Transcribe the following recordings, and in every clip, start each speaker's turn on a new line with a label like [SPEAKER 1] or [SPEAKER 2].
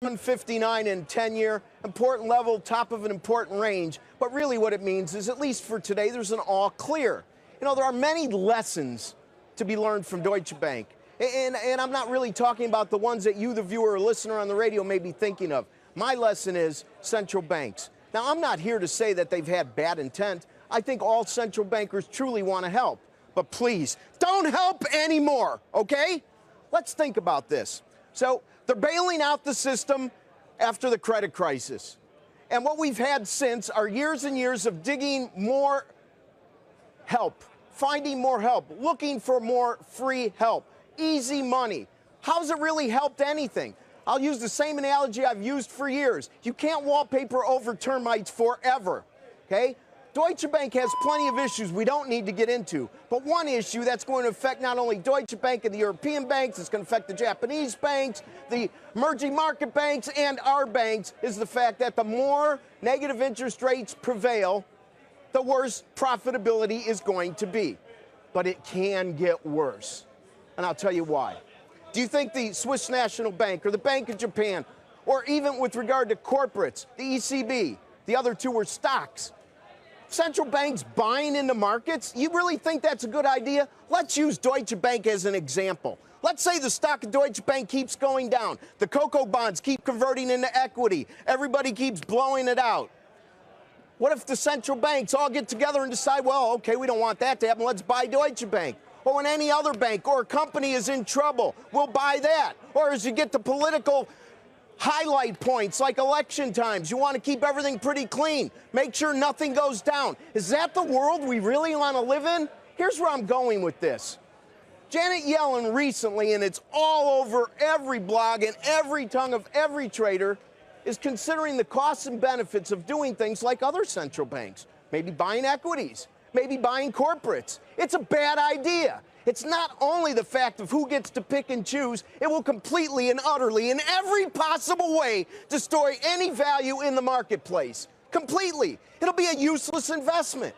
[SPEAKER 1] 159 in 10-year, important level, top of an important range. But really what it means is, at least for today, there's an all clear. You know, there are many lessons to be learned from Deutsche Bank. And I'm not really talking about the ones that you, the viewer or listener on the radio, may be thinking of. My lesson is central banks. Now, I'm not here to say that they've had bad intent. I think all central bankers truly want to help. But please, don't help anymore, okay? Let's think about this. So they're bailing out the system after the credit crisis. And what we've had since are years and years of digging more help, finding more help, looking for more free help, easy money. How's it really helped anything? I'll use the same analogy I've used for years. You can't wallpaper over termites forever, okay? Deutsche Bank has plenty of issues we don't need to get into. But one issue that's going to affect not only Deutsche Bank and the European banks, it's going to affect the Japanese banks, the emerging market banks, and our banks, is the fact that the more negative interest rates prevail, the worse profitability is going to be. But it can get worse. And I'll tell you why. Do you think the Swiss National Bank or the Bank of Japan, or even with regard to corporates, the ECB, the other two were stocks, central banks buying into markets? You really think that's a good idea? Let's use Deutsche Bank as an example. Let's say the stock of Deutsche Bank keeps going down. The cocoa bonds keep converting into equity. Everybody keeps blowing it out. What if the central banks all get together and decide, well, okay, we don't want that to happen, let's buy Deutsche Bank? Or when any other bank or company is in trouble, we'll buy that. Or as you get to political highlight points like election times, you want to keep everything pretty clean, make sure nothing goes down. Is that the world we really want to live in? Here's where I'm going with this. Janet Yellen recently, and it's all over every blog and every tongue of every trader, is considering the costs and benefits of doing things like other central banks, maybe buying equities, maybe buying corporates. It's a bad idea. It's not only the fact of who gets to pick and choose, it will completely and utterly, in every possible way, destroy any value in the marketplace. Completely. It'll be a useless investment.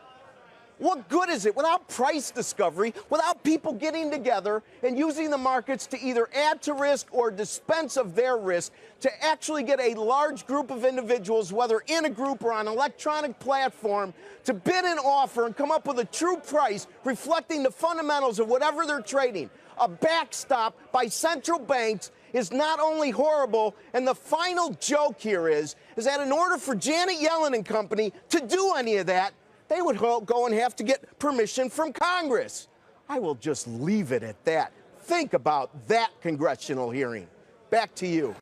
[SPEAKER 1] What good is it without price discovery, without people getting together and using the markets to either add to risk or dispense of their risk, to actually get a large group of individuals, whether in a group or on an electronic platform, to bid and offer and come up with a true price reflecting the fundamentals of whatever they're trading? A backstop by central banks is not only horrible, and the final joke here is that in order for Janet Yellen and company to do any of that, they would go and have to get permission from Congress. I will just leave it at that. Think about that congressional hearing. Back to you.